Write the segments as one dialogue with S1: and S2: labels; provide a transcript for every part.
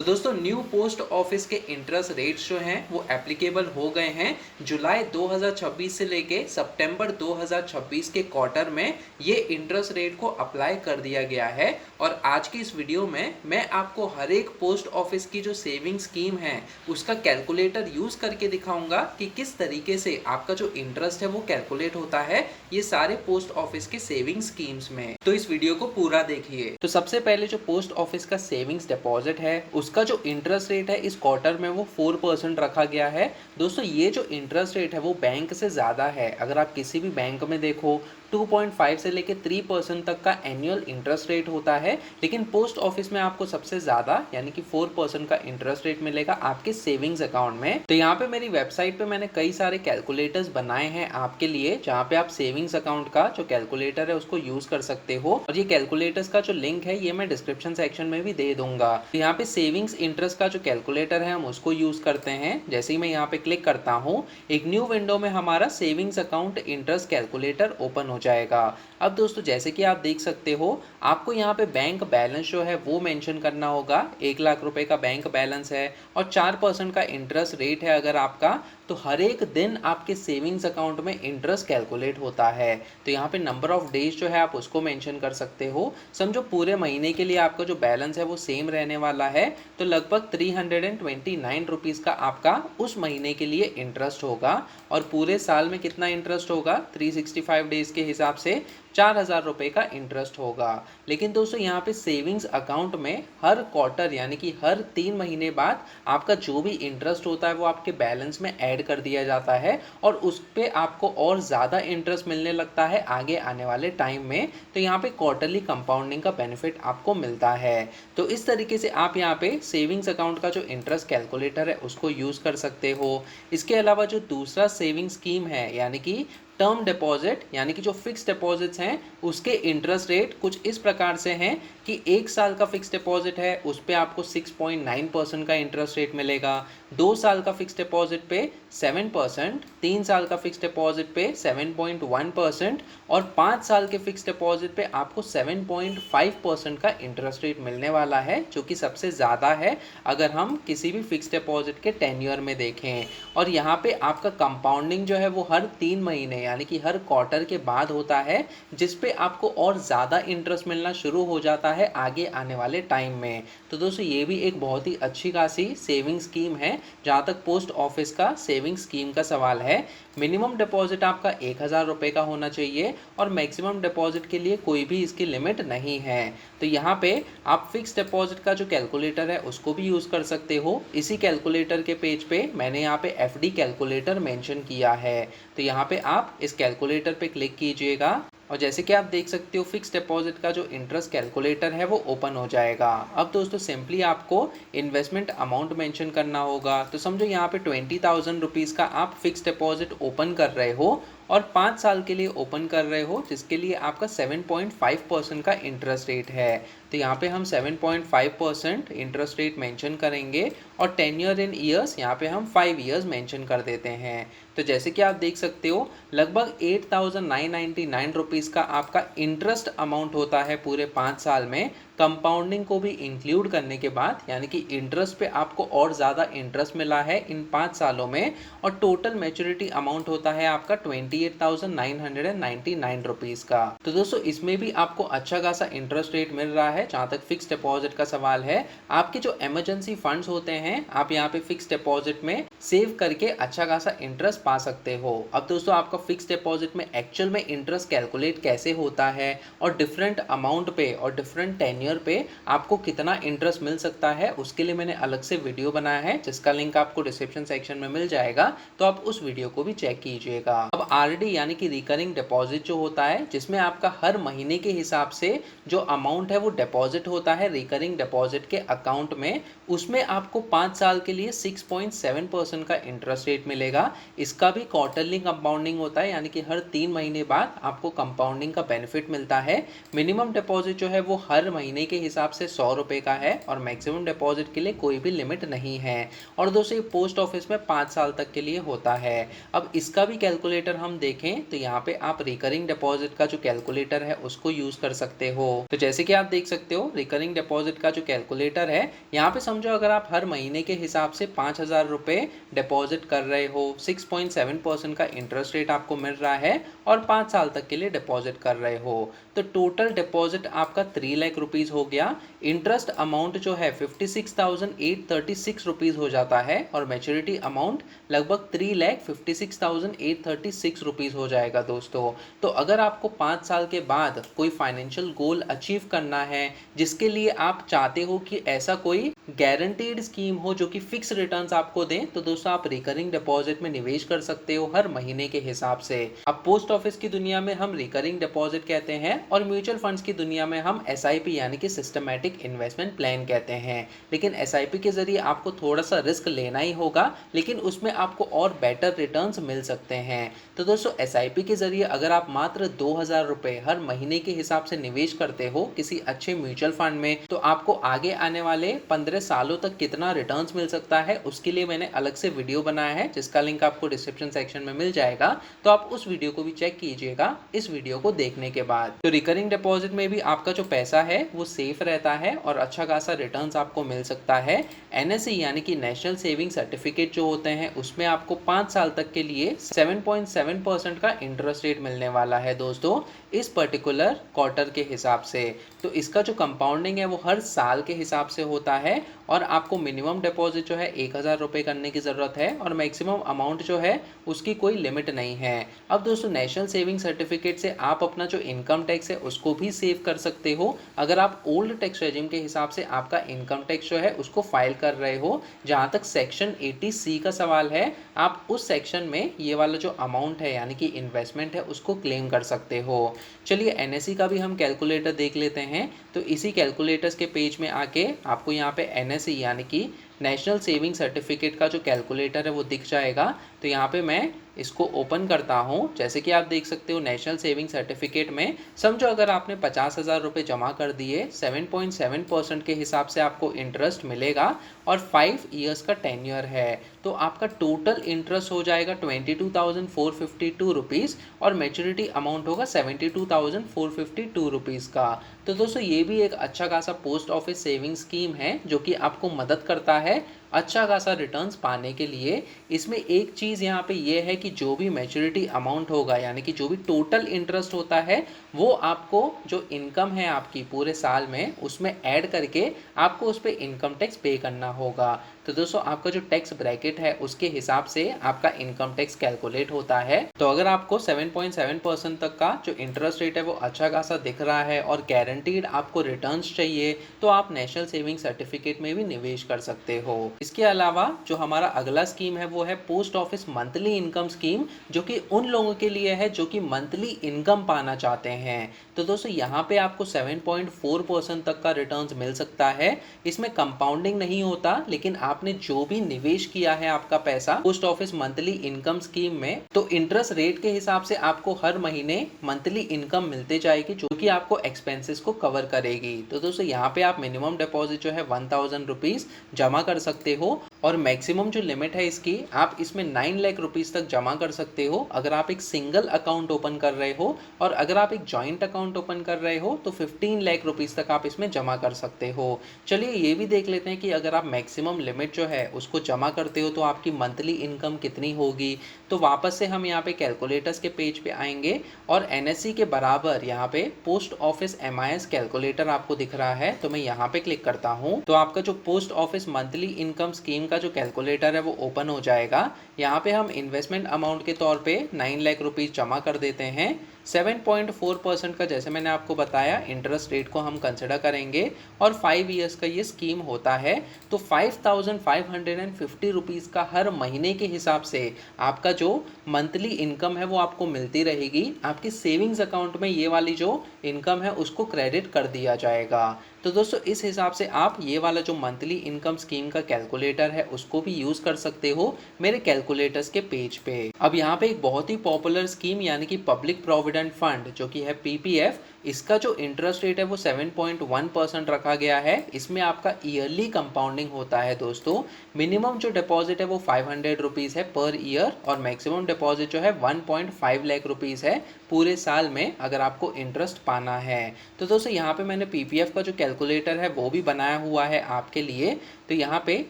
S1: दोस्तों new post office के interest rates जो हैं वो एप्लीकेबल हो गए हैं जुलाई 2026 से लेके सितंबर 2026 के क्वार्टर में। ये इंटरेस्ट रेट को अप्लाई कर दिया गया है और आज की इस वीडियो में मैं आपको हर एक पोस्ट ऑफिस की जो सेविंग स्कीम है उसका कैलकुलेटर यूज करके दिखाऊंगा कि किस तरीके से आपका जो इंटरेस्ट है वो कैलकुलेट होता है ये सारे पोस्ट ऑफिस के सेविंग स्कीम्स में। तो इस वीडियो को पूरा देखिए। तो सबसे पहले जो पोस्ट ऑफिस का सेविंग्स डिपॉजिट है उसका जो इंटरेस्ट रेट है इस क्वार्टर में वो 4% रखा गया है। दोस्तों ये जो इंटरेस्ट रेट है वो बैंक से ज़्यादा है। अगर आप किसी भी बैंक में देखो 2.5 से लेके 3% तक का एनुअल इंटरेस्ट रेट होता है, लेकिन पोस्ट ऑफिस में आपको सबसे ज़्यादा यानी कि 4% का इंटरेस्ट रेट मिलेगा आपके सेविंग्स अकाउंट में। तो यहाँ पे मेरी वेबसाइट पे मैंने कई सारे कैलकुलेटर्स बनाए हैं आपके लिए, जहाँ पे आप सेविंग्स अकाउंट का जो कैलकुलेटर है उसको यूज कर सकते हो और ये कैलकुलेटर्स का जो लिंक है ये मैं डिस्क्रिप्शन सेक्शन में भी दे दूंगा। तो यहाँ पे सेविंग्स इंटरेस्ट का जो कैलकुलेटर है हम उसको यूज करते हैं। जैसे ही मैं यहाँ पे क्लिक करता हूँ एक न्यू विंडो में हमारा savings account interest calculator open हो जाएगा। अब दोस्तों जैसे कि आप देख सकते हो आपको यहाँ पे बैंक बैलेंस जो है वो मेंशन करना होगा। 1 लाख रुपए का बैंक बैलेंस है और 4% का इंटरेस्ट रेट है अगर आपका, तो हर एक दिन आपके सेविंग्स अकाउंट में इंटरेस्ट कैलकुलेट होता है। तो यहाँ पे नंबर ऑफ डेज जो है आप उसको मेंशन कर सकते हो। समझो पूरे महीने के लिए आपका जो बैलेंस है वो सेम रहने वाला है, तो लगभग 329 रुपीज़ का आपका उस महीने के लिए इंटरेस्ट होगा और पूरे साल में कितना इंटरेस्ट होगा 365 डेज के हिसाब से 4,000 रुपये का इंटरेस्ट होगा। लेकिन दोस्तों यहाँ पे सेविंग्स अकाउंट में हर क्वार्टर यानी कि हर 3 महीने बाद आपका जो भी इंटरेस्ट होता है वो आपके बैलेंस में ऐड कर दिया जाता है और उस पर आपको और ज़्यादा इंटरेस्ट मिलने लगता है आगे आने वाले टाइम में। तो यहाँ पे क्वार्टरली कंपाउंडिंग का बेनिफिट आपको मिलता है। तो इस तरीके से आप यहाँ पे सेविंग्स अकाउंट का जो इंटरेस्ट कैलकुलेटर है उसको यूज़ कर सकते हो। इसके अलावा जो दूसरा सेविंग स्कीम है यानी कि टर्म डिपॉजिट यानी कि जो फिक्स डिपॉजिट्स हैं उसके इंटरेस्ट रेट कुछ इस प्रकार से हैं कि 1 साल का फिक्स डिपॉजिट है उस पर आपको 6.9% का इंटरेस्ट रेट मिलेगा, 2 साल का फिक्स डिपॉजिट पे 7%, 3 साल का फिक्स डिपॉजिट पे 7.1% और 5 साल के फिक्स डिपॉजिट पे आपको 7.5% का इंटरेस्ट रेट मिलने वाला है, जो कि सबसे ज़्यादा है अगर हम किसी भी फिक्स डिपॉजिट के टेन्योर में देखें। और यहाँ पे आपका कंपाउंडिंग जो है वो हर 3 महीने यानी कि हर क्वार्टर के बाद होता है, जिस पे आपको और ज़्यादा इंटरेस्ट मिलना शुरू हो जाता है आगे आने वाले टाइम में। तो दोस्तों ये भी एक बहुत ही अच्छी खासी सेविंग स्कीम है। जहाँ तक पोस्ट ऑफिस का सेविंग स्कीम का सवाल है, मिनिमम डिपॉजिट आपका 1,000 रुपये का होना चाहिए और मैक्सिमम डिपॉजिट के लिए कोई भी इसकी लिमिट नहीं है। तो यहाँ पे आप फिक्स डिपॉजिट का जो कैलकुलेटर है उसको भी यूज़ कर सकते हो। इसी कैलकुलेटर के पेज पे मैंने यहाँ पे एफडी कैलकुलेटर मेंशन किया है। तो यहाँ पे आप इस कैलकुलेटर पे क्लिक कीजिएगा और जैसे कि आप देख सकते हो फिक्स डिपॉजिट का जो इंटरेस्ट कैलकुलेटर है वो ओपन हो जाएगा। अब दोस्तों सिंपली आपको इन्वेस्टमेंट अमाउंट मेंशन करना होगा। तो समझो यहाँ पे 20,000 रुपीज़ का आप फिक्स डिपॉजिट ओपन कर रहे हो और 5 साल के लिए ओपन कर रहे हो, जिसके लिए आपका 7.5% का इंटरेस्ट रेट है। तो यहाँ पे हम 7.5% इंटरेस्ट रेट मेंशन करेंगे और टेन्योर इन ईयर्स यहाँ पे हम 5 ईयर्स मेंशन कर देते हैं। तो जैसे कि आप देख सकते हो लगभग 8,999 रुपीज़ का आपका इंटरेस्ट अमाउंट होता है पूरे 5 साल में, कंपाउंडिंग को भी इंक्लूड करने के बाद, यानी कि इंटरेस्ट पे आपको और ज़्यादा इंटरेस्ट मिला है इन 5 सालों में और टोटल मैच्योरिटी अमाउंट होता है आपका 28,999 रुपीज़ का। तो दोस्तों इसमें भी आपको अच्छा खासा इंटरेस्ट रेट मिल रहा है। जहाँ तक फिक्स डिपॉजिट का सवाल है, आपके जो इमरजेंसी फंड्स होते हैं आप यहाँ पे फिक्स डिपॉजिट में सेव करके अच्छा खासा इंटरेस्ट पा सकते हो। अब दोस्तों आपका फिक्स डिपॉजिट में एक्चुअल में इंटरेस्ट कैलकुलेट कैसे होता है और डिफरेंट अमाउंट पे और डिफरेंट टेन्योर पे आपको कितना इंटरेस्ट मिल सकता है, उसके लिए मैंने अलग से वीडियो बनाया है जिसका लिंक आपको डिस्क्रिप्शन सेक्शन में मिल जाएगा, तो आप उस वीडियो को भी चेक कीजिएगा। अब आरडी यानी कि रिकरिंग डिपॉजिट जो होता है, जिसमें आपका हर महीने के हिसाब से जो अमाउंट है वो डिपॉजिट होता है रिकरिंग डिपॉजिट के अकाउंट में, उसमें आपको 5 साल के लिए 6.7% 6.5% का इंटरेस्ट रेट मिलेगा। इसका भी क्वार्टरली कंपाउंडिंग होता है, यानी कि हर 3 महीने बाद आपको कंपाउंडिंग का बेनिफिट मिलता है। मिनिमम डिपॉजिट जो है वो हर महीने के हिसाब से 100 रुपये का है और मैक्सिमम डिपॉजिट के लिए कोई भी लिमिट नहीं है। और दोस्तों ये पोस्ट ऑफिस में 5 साल तक के लिए होता है। अब इसका भी कैलकुलेटर हम देखें तो यहाँ पे आप रिकरिंग डिपॉजिट का जो कैलकुलेटर है उसको यूज कर सकते हो। तो जैसे कि आप देख सकते हो रिकरिंग डिपॉजिट का जो कैलकुलेटर है, यहाँ पे समझो अगर आप हर महीने के हिसाब से 5,000 रुपये डिपॉजिट कर रहे हो, 6.7% का इंटरेस्ट रेट आपको मिल रहा है और 5 साल तक के लिए डिपॉजिट कर रहे हो, तो टोटल डिपॉजिट आपका 3 लाख रुपीज हो गया। इंटरेस्ट अमाउंट जो है 56,836 रुपीज हो जाता है और मैच्योरिटी अमाउंट लगभग 3,56,836 रुपीज हो जाएगा दोस्तों। तो अगर आपको 5 साल के बाद कोई फाइनेंशियल गोल अचीव करना है, जिसके लिए आप चाहते हो कि ऐसा कोई गारंटीड स्कीम हो जो कि फिक्स रिटर्न्स आपको दें, तो दोस्तों आप रिकरिंग डिपॉजिट में निवेश कर सकते हो हर महीने के हिसाब से। अब पोस्ट ऑफिस की दुनिया में हम रिकरिंग डिपॉजिट कहते हैं और म्यूचुअल फंड्स की दुनिया में हम एसआईपी यानी कि सिस्टमैटिक इन्वेस्टमेंट प्लान कहते हैं। लेकिन एसआईपी के जरिए आपको थोड़ा सा रिस्क लेना ही होगा, लेकिन उसमें आपको और बेटर रिटर्न्स मिल सकते हैं। तो दोस्तों एसआईपी के जरिए अगर आप मात्र 2,000 रुपये हर महीने के हिसाब से निवेश करते हो किसी अच्छे म्यूचुअल फंड में, तो आपको आगे आने वाले 15 सालों तक कितना रिटर्न्स मिल सकता है उसके लिए मैंने अलग से वीडियो बनाया है, जिसका लिंक आपको डिस्क्रिप्शन सेक्शन में मिल जाएगा। तो आप उस वीडियो को भी चेक कीजिएगा इस वीडियो को देखने के बाद। तो रिकरिंग डिपॉजिट में भी आपका जो पैसा है वो सेफ रहता है और अच्छा खासा रिटर्न्स आपको मिल सकता है। एनएससी यानी कि नेशनल सेविंग सर्टिफिकेट जो होते हैं उसमें आपको 5 साल तक के लिए 7.7% का इंटरेस्ट रेट मिलने वाला है दोस्तों, इस पर्टिकुलर क्वार्टर के हिसाब से। तो इसका जो कंपाउंडिंग है वो हर साल के हिसाब से होता है और आपको मिनिमम डिपॉजिट जो है 1,000 रुपये करने की ज़रूरत है और मैक्सिमम अमाउंट जो है उसकी कोई लिमिट नहीं है। अब दोस्तों नेशनल सेविंग सर्टिफिकेट से आप अपना जो इनकम टैक्स है उसको भी सेव कर सकते हो। अगर आप ओल्ड टैक्स रेजिम के हिसाब से आपका इनकम टैक्स जो है उसको फाइल कर रहे हो, जहाँ तक सेक्शन 80C का सवाल है, आप उस सेक्शन में ये वाला जो अमाउंट है यानी कि इन्वेस्टमेंट है उसको क्लेम कर सकते हो। चलिए एनएससी का भी हम कैलकुलेटर देख लेते हैं। तो इसी कैलकुलेटर्स के पेज में आके आपको यहाँ पे एनएससी यानी कि नेशनल सेविंग सर्टिफिकेट का जो कैलकुलेटर है वो दिख जाएगा। तो यहाँ पे मैं इसको ओपन करता हूँ। जैसे कि आप देख सकते हो नेशनल सेविंग सर्टिफिकेट में समझो अगर आपने 50,000 रुपये जमा कर दिए, 7.7% के हिसाब से आपको इंटरेस्ट मिलेगा और 5 ईयर्स का टेन्योर है, तो आपका टोटल इंटरेस्ट हो जाएगा 22,452 रुपीज़ और मैच्योरिटी अमाउंट होगा 72,452 रुपीज़ का। तो दोस्तों ये भी एक अच्छा खासा पोस्ट ऑफिस सेविंग स्कीम है जो कि आपको मदद करता है अच्छा खासा रिटर्न्स पाने के लिए। इसमें एक चीज़ यहाँ पे ये है कि जो भी मैच्योरिटी अमाउंट होगा यानी कि जो भी टोटल इंटरेस्ट होता है वो आपको जो इनकम है आपकी पूरे साल में उसमें ऐड करके आपको उस पर इनकम टैक्स पे करना होगा। तो दोस्तों आपका जो टैक्स ब्रैकेट है उसके हिसाब से आपका इनकम टैक्स कैलकुलेट होता है। तो अगर आपको 7.7% तक का जो इंटरेस्ट रेट है वो अच्छा खासा दिख रहा है और गारंटीड आपको रिटर्न्स चाहिए, तो आप नेशनल सेविंग सर्टिफिकेट में भी निवेश कर सकते हो। इसके अलावा जो हमारा अगला स्कीम है वो है post office monthly income scheme, जो कि उन लोगों के लिए है जो कि मंथली इनकम पाना चाहते हैं। तो दोस्तों यहाँ पे आपको 7.4% तक का रिटर्न्स मिल सकता है। इसमें कंपाउंडिंग नहीं होता, लेकिन आपने जो भी निवेश किया है आपका पैसा post office monthly income scheme में, तो इंटरेस्ट रेट के हिसाब से आपको हर महीने मंथली इनकम मिलते जाएगी जो कि आपको एक्सपेंसेस को कवर करेगी। तो दोस्तों यहाँ पे आप मिनिमम डिपॉजिट जो है 1,000 रुपीज जमा कर सकते हो और मैक्सिमम जो लिमिट है इसकी आप इसमें 9 लाख रुपीस तक जमा कर सकते हो अगर आप एक सिंगल अकाउंट ओपन कर रहे हो, और अगर आप एक जॉइंट अकाउंट ओपन कर रहे हो तो 15 लाख रुपीस तक आप इसमें जमा कर सकते हो। चलिए ये भी देख लेते हैं कि अगर आप मैक्सिमम लिमिट जो है उसको जमा करते हो तो आपकी मंथली इनकम कितनी होगी। तो वापस से हम यहाँ पे कैलकुलेटर्स के पेज पे आएंगे और एनएससी के बराबर यहाँ पे पोस्ट ऑफिस एमआईएस कैलकुलेटर आपको दिख रहा है, तो मैं यहाँ पे क्लिक करता हूँ। तो आपका जो post office monthly income scheme का जो कैलकुलेटर है वो ओपन हो जाएगा। यहाँ पे हम इन्वेस्टमेंट अमाउंट के तौर पे 9 लाख रुपीस जमा कर देते हैं। 7.4% का जैसे मैंने आपको बताया इंटरेस्ट रेट को हम कंसिडर करेंगे और 5 ईयर्स का ये स्कीम होता है। तो 5,550 रुपीज़ का हर महीने के हिसाब से आपका जो मंथली इनकम है वो आपको मिलती रहेगी। आपके सेविंग्स अकाउंट में ये वाली जो इनकम है उसको क्रेडिट कर दिया जाएगा। तो दोस्तों इस हिसाब से आप ये वाला जो मंथली इनकम स्कीम का कैलकुलेटर है उसको भी यूज़ कर सकते हो मेरे कैलकुलेटर्स के पेज पे। अब यहाँ पे एक बहुत ही पॉपुलर स्कीम यानी कि पब्लिक प्रोविडेंट फंड जो कि है पीपीएफ, इसका जो इंटरेस्ट रेट है वो 7.1% रखा गया है। इसमें आपका ईयरली कंपाउंडिंग होता है दोस्तों। मिनिमम जो डिपॉजिट है वो 500 रुपीज़ है पर ईयर और मैक्सिमम डिपॉजिट जो है 1.5 लाख रुपीज़ है पूरे साल में अगर आपको इंटरेस्ट पाना है। तो दोस्तों यहाँ पे मैंने पीपीएफ का जो कैलकुलेटर है वो भी बनाया हुआ है आपके लिए। तो यहाँ पे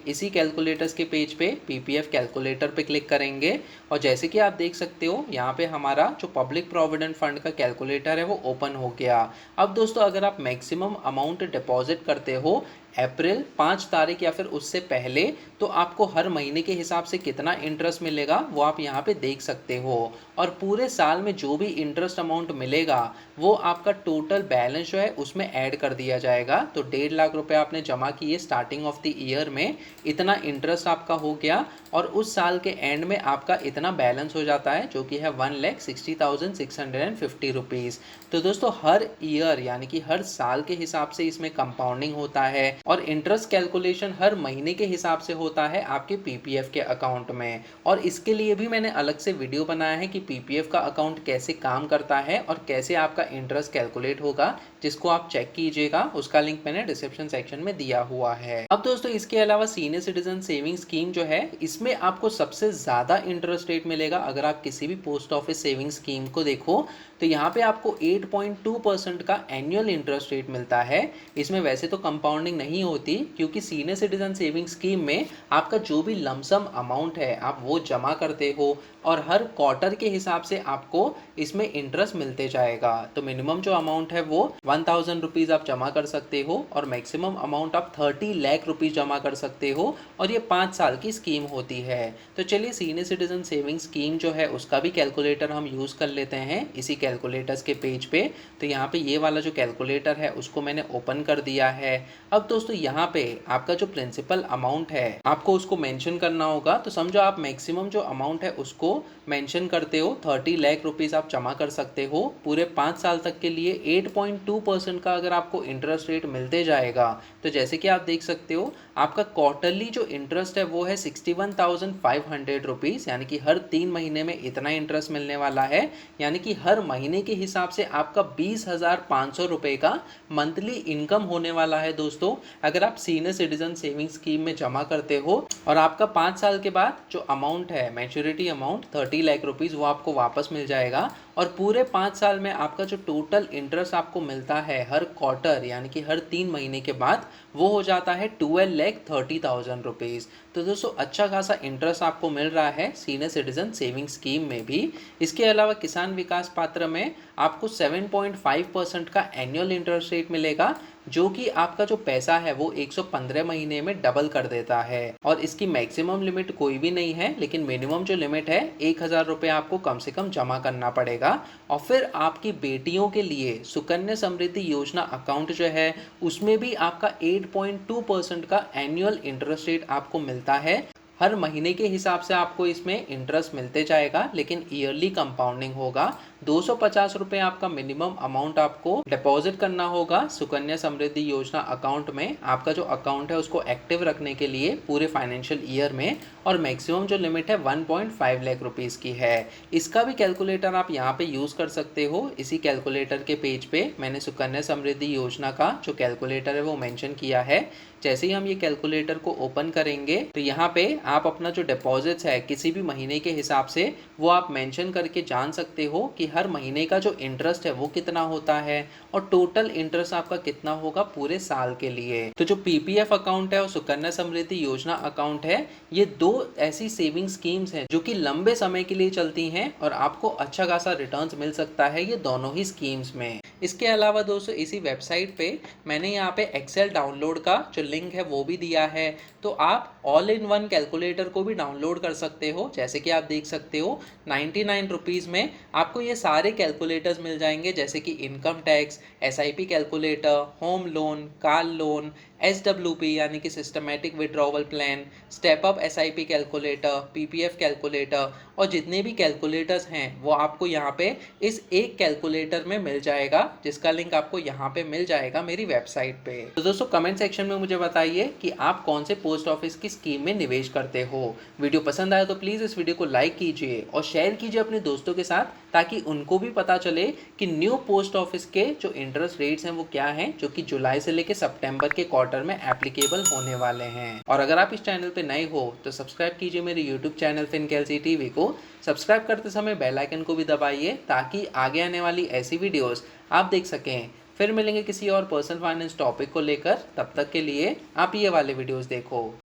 S1: इसी कैलकुलेटर्स के पेज पे पीपीएफ कैलकुलेटर पे क्लिक करेंगे और जैसे कि आप देख सकते हो यहाँ पे हमारा जो पब्लिक प्रोविडेंट फंड का कैलकुलेटर है वो ओपन हो गया। अब दोस्तों अगर आप मैक्सिमम अमाउंट डिपॉजिट करते हो अप्रैल 5 तारीख या फिर उससे पहले तो आपको हर महीने के हिसाब से कितना इंटरेस्ट मिलेगा वो आप यहाँ पे देख सकते हो। और पूरे साल में जो भी इंटरेस्ट अमाउंट मिलेगा वो आपका टोटल बैलेंस जो है उसमें ऐड कर दिया जाएगा। तो 1.5 लाख रुपए आपने जमा किए स्टार्टिंग ऑफ द ईयर में, इतना इंटरेस्ट आपका हो गया और उस साल के एंड में आपका इतना बैलेंस हो जाता है जो कि है 1,60,650 रुपीज़। तो दोस्तों हर ईयर यानी कि हर साल के हिसाब से इसमें कंपाउंडिंग होता है और इंटरेस्ट कैलकुलेशन हर महीने के हिसाब से होता है आपके पीपीएफ के अकाउंट में। और इसके लिए भी मैंने अलग से वीडियो बनाया है कि पीपीएफ का अकाउंट कैसे काम करता है और कैसे आपका इंटरेस्ट कैलकुलेट होगा, जिसको आप चेक कीजिएगा। उसका लिंक मैंने डिस्क्रिप्शन सेक्शन में दिया हुआ है। अब दोस्तों इसके अलावा सीनियर सिटीजन सेविंग स्कीम जो है इसमें आपको सबसे ज़्यादा इंटरेस्ट रेट मिलेगा। अगर आप किसी भी पोस्ट ऑफिस सेविंग स्कीम को देखो तो यहाँ पे आपको 8.2% का एनुअल इंटरेस्ट रेट मिलता है। इसमें वैसे तो कंपाउंडिंग नहीं होती क्योंकि सीनियर सिटीजन सेविंग स्कीम में आपका जो भी लमसम अमाउंट है आप वो जमा करते हो और हर क्वार्टर के हिसाब से आपको इसमें इंटरेस्ट मिलते जाएगा। तो मिनिमम जो अमाउंट है वो 1,000 रुपीज़ आप जमा कर सकते हो और मैक्सिमम अमाउंट आप 30 लाख रुपीज़ जमा कर सकते हो और ये 5 साल की स्कीम होती है। तो चलिए सीनियर सिटीजन सेविंग स्कीम जो है उसका भी कैलकुलेटर हम यूज़ कर लेते हैं इसी कैलकुलेटर्स के पेज पे। तो यहाँ पे ये वाला जो कैलकुलेटर है उसको मैंने ओपन कर दिया है। अब दोस्तों यहाँ पे आपका जो प्रिंसिपल अमाउंट है आपको उसको मेंशन करना होगा। तो समझो आप मैक्सिमम जो अमाउंट है उसको मेंशन करते हो, 30 लाख रुपीज़ आप जमा कर सकते हो पूरे 5 साल तक के लिए। 8.2% का अगर आपको इंटरेस्ट रेट मिलते जाएगा तो जैसे कि आप देख सकते हो आपका क्वार्टरली जो इंटरेस्ट है वो है 61,500 रुपीज़, यानी कि हर 3 महीने में इतना इंटरेस्ट मिलने वाला है। यानी कि हर महीने के हिसाब से आपका 20,500 रुपये का मंथली इनकम होने वाला है दोस्तों अगर आप सीनियर सिटीजन सेविंग स्कीम में जमा करते हो। और आपका 5 साल के बाद जो अमाउंट है मैच्योरिटी अमाउंट 30 लाख रुपीज़ वो आपको वापस मिल जाएगा। और पूरे 5 साल में आपका जो टोटल इंटरेस्ट आपको मिलता है हर क्वार्टर यानी कि हर 3 महीने के बाद वो हो जाता है 12,30,000 रुपीज़। तो दोस्तों अच्छा खासा इंटरेस्ट आपको मिल रहा है सीनियर सिटीजन सेविंग स्कीम में भी। इसके अलावा किसान विकास पात्र में आपको 7.5% का एनुअल इंटरेस्ट रेट मिलेगा जो कि आपका जो पैसा है वो 115 महीने में डबल कर देता है। और इसकी मैक्सिमम लिमिट कोई भी नहीं है लेकिन मिनिमम जो लिमिट है 1,000 रुपये आपको कम से कम जमा करना पड़ेगा। और फिर आपकी बेटियों के लिए सुकन्या समृद्धि योजना अकाउंट जो है उसमें भी आपका 8.2% का एनुअल इंटरेस्ट रेट आपको मिलता है। हर महीने के हिसाब से आपको इसमें इंटरेस्ट मिलते जाएगा लेकिन ईयरली कंपाउंडिंग होगा। 250 रुपये आपका मिनिमम अमाउंट आपको डिपॉजिट करना होगा सुकन्या समृद्धि योजना अकाउंट में, आपका जो अकाउंट है उसको एक्टिव रखने के लिए पूरे फाइनेंशियल ईयर में। और मैक्सिमम जो लिमिट है 1.5 लाख रुपीज़ की है। इसका भी कैलकुलेटर आप यहाँ पे यूज़ कर सकते हो। इसी कैलकुलेटर के पेज पे मैंने सुकन्या समृद्धि योजना का जो कैलकुलेटर है वो मेंशन किया है। जैसे ही हम ये कैलकुलेटर को ओपन करेंगे तो यहाँ पे आप अपना जो डिपॉजिट्स है किसी भी महीने के हिसाब से वो आप मेंशन करके जान सकते हो कि हर महीने का जो इंटरेस्ट है वो कितना होता है और टोटल इंटरेस्ट आपका कितना होगा पूरे साल के लिए। तो जो पीपीएफ अकाउंट है और सुकन्या समृद्धि योजना अकाउंट है ये दो ऐसी सेविंग स्कीम्स हैं जो कि लंबे समय के लिए चलती हैं और आपको अच्छा खासा रिटर्न्स मिल सकता है ये दोनों ही स्कीम्स में। इसके अलावा दोस्तों इसी वेबसाइट पे मैंने यहाँ पे एक्सेल डाउनलोड का जो लिंक है वो भी दिया है, तो आप ऑल इन वन कैलकुलेटर को भी डाउनलोड कर सकते हो। जैसे कि आप देख सकते हो 99 रुपीज़ में आपको ये सारे कैलकुलेटर्स मिल जाएंगे, जैसे कि income tax, SIP calculator, home loan, car loan, SWP यानी कि systematic withdrawal plan, step up SIP calculator, PPF calculator और जितने भी कैलकुलेटर्स हैं वो आपको यहाँ पे इस एक कैलकुलेटर में मिल जाएगा, जिसका लिंक आपको यहाँ पे मिल जाएगा मेरी वेबसाइट पे। तो दोस्तों कमेंट सेक्शन में मुझे बताइए कि आप कौन से पोस्ट ऑफिस की स्कीम में निवेश करते हो। वीडियो पसंद आया तो प्लीज़ इस वीडियो को लाइक कीजिए और शेयर कीजिए अपने दोस्तों के साथ, ताकि उनको भी पता चले कि न्यू पोस्ट ऑफिस के जो इंटरेस्ट रेट्स हैं वो क्या हैं, जो कि जुलाई से लेकर सितंबर के क्वार्टर में एप्लीकेबल होने वाले हैं। और अगर आप इस चैनल पे नए हो तो सब्सक्राइब कीजिए मेरे यूट्यूब चैनल फिनकेलसी टीवी को। सब्सक्राइब करते समय बेल आइकन को भी दबाइए ताकि आगे आने वाली ऐसी वीडियोस आप देख सकें। फिर मिलेंगे किसी और पर्सनल फाइनेंस टॉपिक को लेकर, तब तक के लिए आप ये वाले वीडियोस देखो।